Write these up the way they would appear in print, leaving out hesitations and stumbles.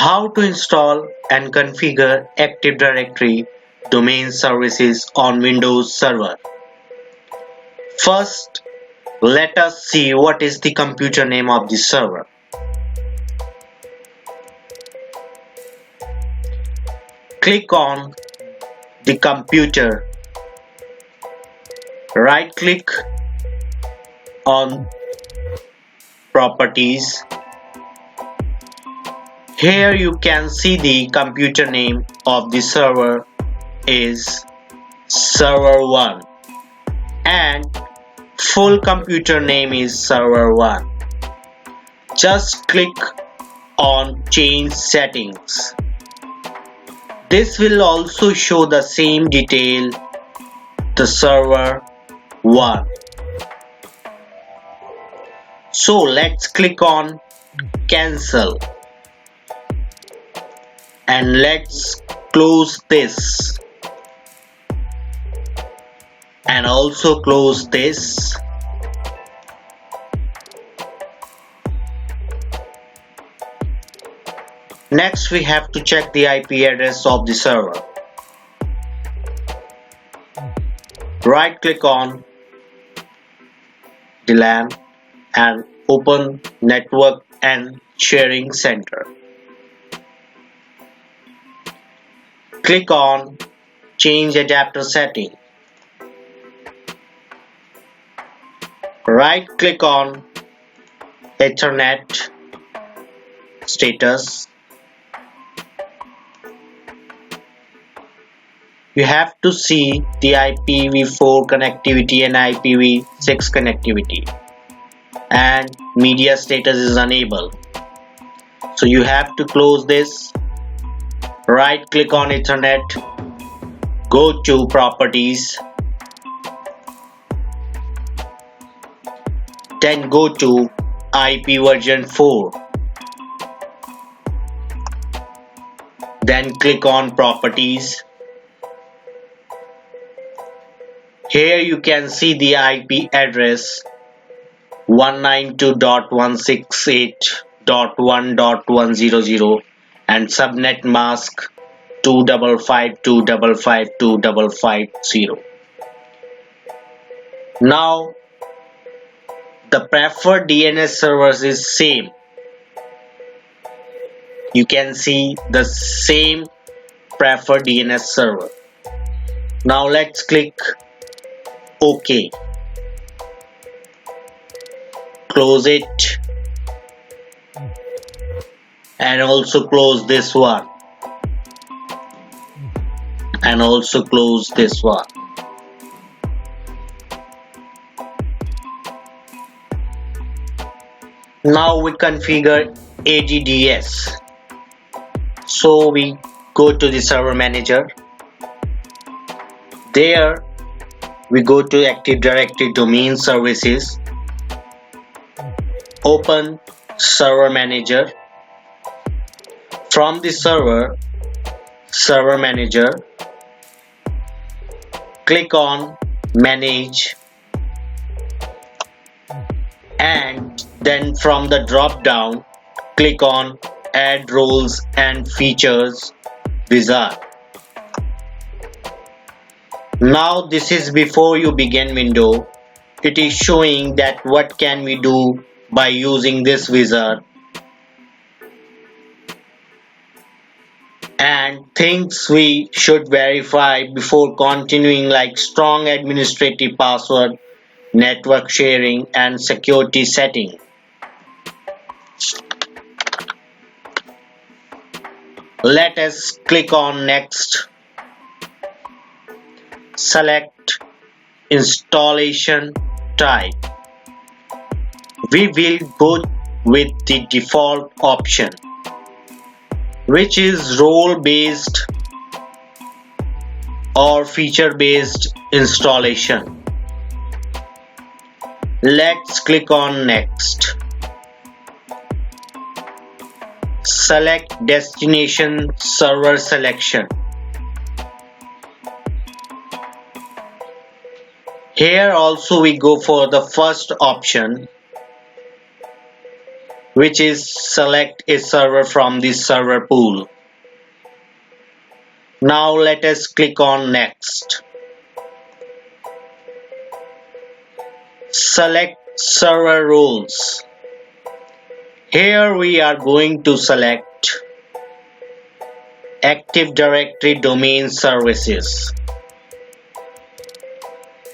How to install and configure Active Directory domain services on Windows Server. First, let us see what is the computer name of the server. Click on the computer, right click on Properties. Here you can see the computer name of the server is Server1 and full computer name is Server1. Just click on Change Settings. This will also show the same detail, the Server1. So let's click on Cancel and let's close this and also close this. Next we have to check the IP address of the server. Right click on the LAN and open Network and Sharing Center. Click on Change Adapter Setting. Right click on Ethernet Status. You have to see the IPv4 connectivity and IPv6 connectivity, and media status is enabled. So you have to close this. Right click on Ethernet, go to Properties, then go to IP version 4, then click on Properties. Here you can see the IP address 192.168.1.100 and subnet mask 255.255.250. Now the preferred DNS servers is same. You can see the same preferred DNS server. Now let's click OK. Close it and also close this one and also close this one. Now we configure ADDS. So we go to the server manager. There we go to Active Directory domain services. Open server manager. From the server manager, click on Manage and then from the drop down click on Add Roles and Features wizard. Now this is before you begin window. It is showing that what can we do by using this wizard and things we should verify before continuing, like strong administrative password, network sharing and security setting. Let us click on Next. Select Installation Type. We will go with the default option, which is role-based or feature-based installation. Let's click on Next. Select Destination Server Selection. Here also we go for the first option, which is select a server from the server pool. Now let us click on next. Select server roles. Here we are going to select Active Directory Domain Services.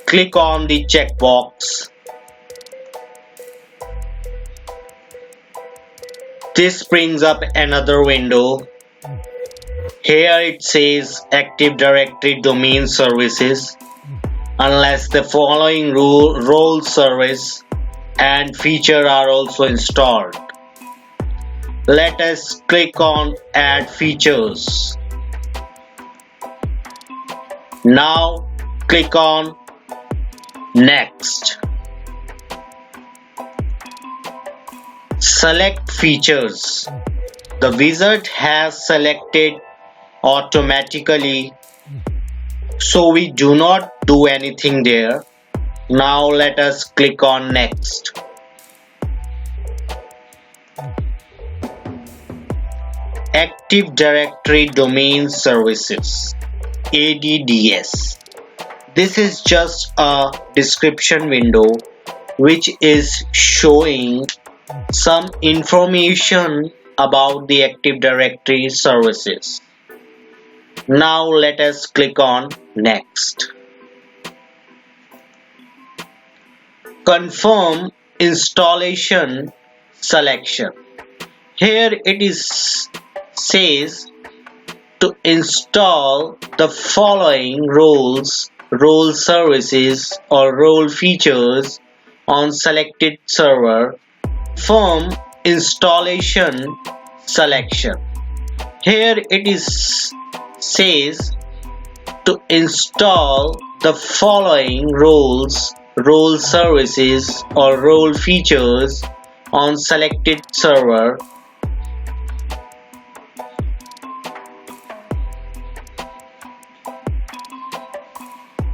Click on the checkbox. This brings up another window. Here it says Active Directory Domain Services unless the following role service and feature are also installed. Let us click on Add Features. Now click on Next. Select Features. The wizard has selected automatically, so we do not do anything there. Now let us click on Next. Active Directory Domain Services, ADDS. This is just a description window which is showing some information about the Active Directory services. Now let us click on Next. Confirm installation selection. Here it says to install the following role services or role features on selected server. Confirm installation selection. Here it says to install the following role services or role features on selected server.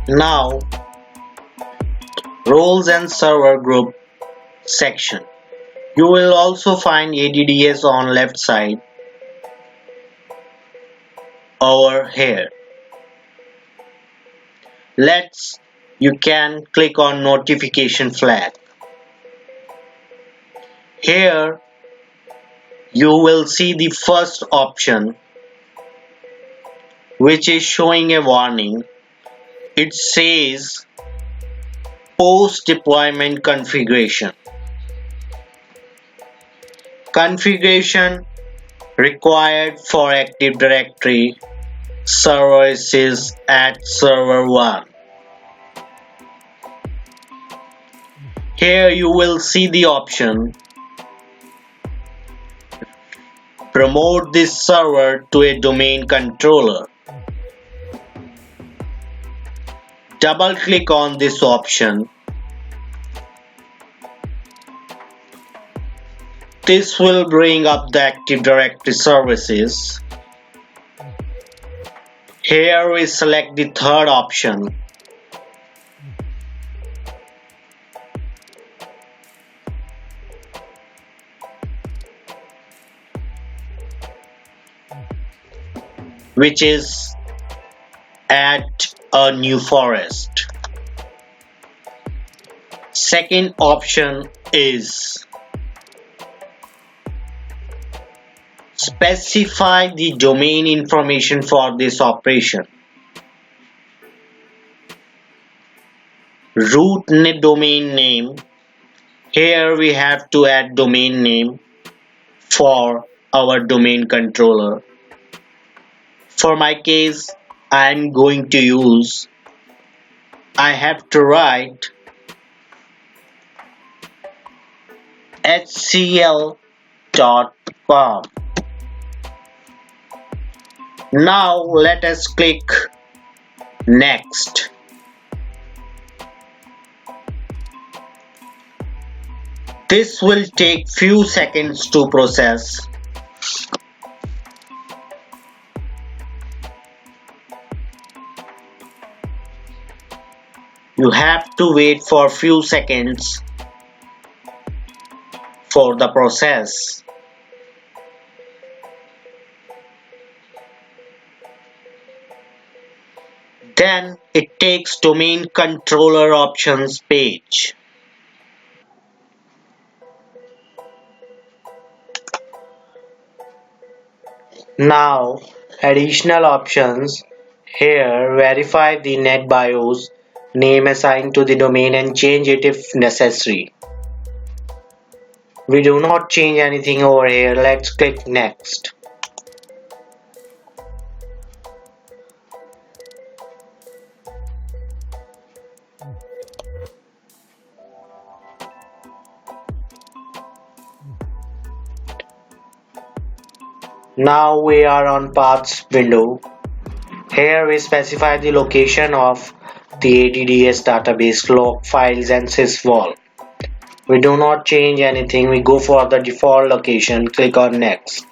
Now, roles and server group section. You will also find ADDS on left side over here. You can click on notification flag. Here you will see the first option which is showing a warning. It says post deployment configuration. Configuration required for Active Directory services at server 1. Here you will see the option promote this server to a domain controller. Double click on this option. This will bring up the Active Directory services. Here we select the third option. Which is add a new forest. Second option is specify the domain information for this operation. Root domain name. Here we have to add domain name for our domain controller. For my case, I am going to use, I have to write hcl.com. Now let us click Next. This will take few seconds to process. You have to wait for few seconds for the process. Then it takes domain controller options page. Now additional options. Here verify the NetBIOS name assigned to the domain and change it if necessary. We do not change anything over here. Let's click next. Now we are on paths window. Here we specify the location of the ADDS database log files and sysvol. We do not change anything. We go for the default location. Click on next.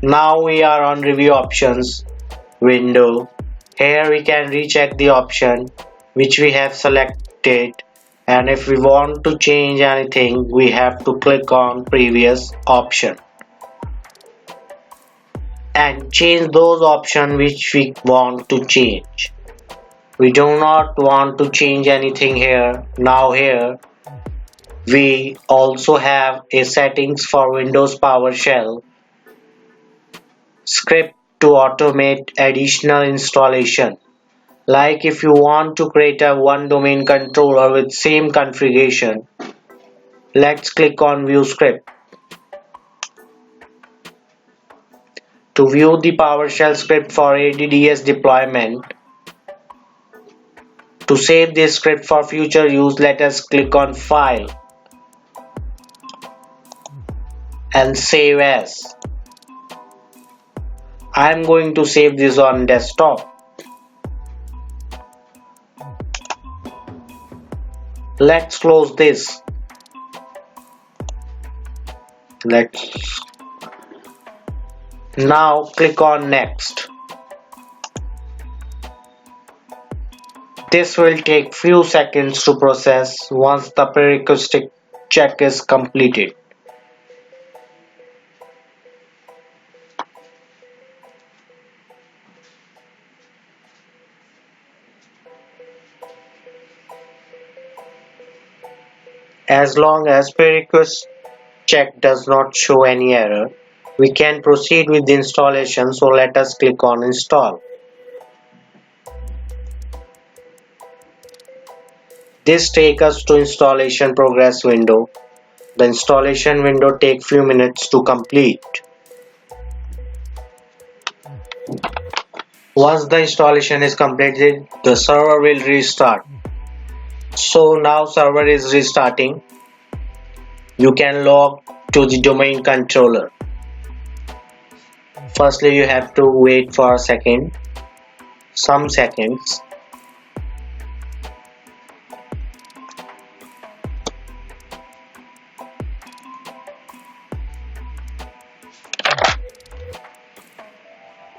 Now we are on review options window. Here we can recheck the option which we have selected, and if we want to change anything we have to click on previous option and change those options which we want to change. We do not want to change anything here. Now here we also have a settings for Windows PowerShell script to automate additional installation. Like if you want to create a one domain controller with same configuration, let's click on view script. To view the PowerShell script for ADDS deployment, to save this script for future use, let us click on file and save as. I am going to save this on desktop. Let's close this. Let's now click on next. This will take few seconds to process once the prerequisite check is completed. As long as prerequisite check does not show any error, we can proceed with the installation, so let us click on install. This takes us to installation progress window. The installation window takes few minutes to complete. Once the installation is completed, the server will restart. So now server is restarting. You can log to the domain controller. Firstly, you have to wait for a second, some seconds.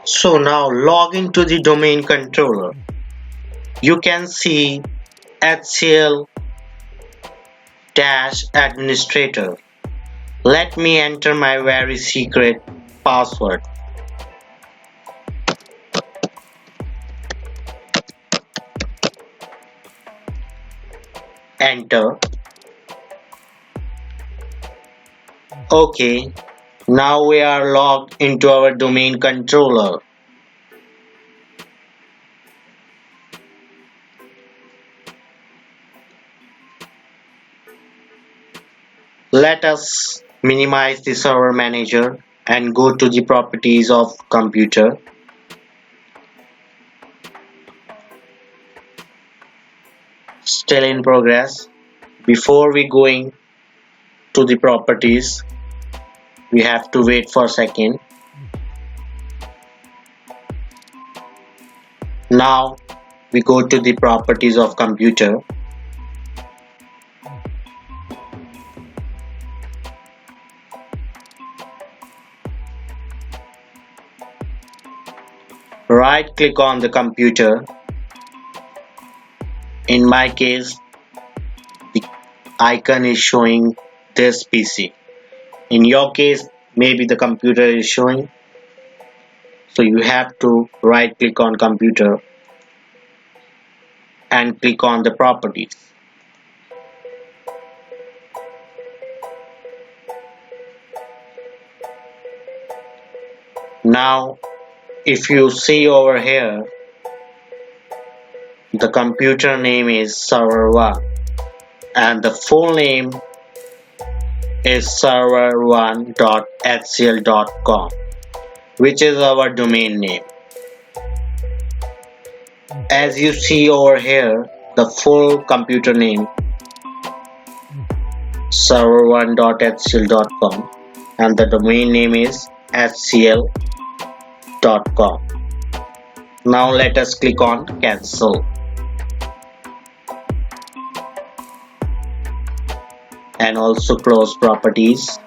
So now log into the domain controller. You can see HCL-administrator. Let me enter my very secret password. Enter. Okay, now we are logged into our domain controller. Let us minimize the server manager and go to the properties of computer. Still in progress. Before we going to the properties, we have to wait for a second. Now we go to the properties of computer. right click on the computer. In my case, the icon is showing this PC. In your case, maybe the computer is showing. So you have to right click on computer and click on the properties. Now if you see over here, the computer name is server1 and the full name is server1.hcl.com, which is our domain name. As you see over here, the full computer name server1.hcl.com and the domain name is hcl.com. Now let us click on cancel and also close properties.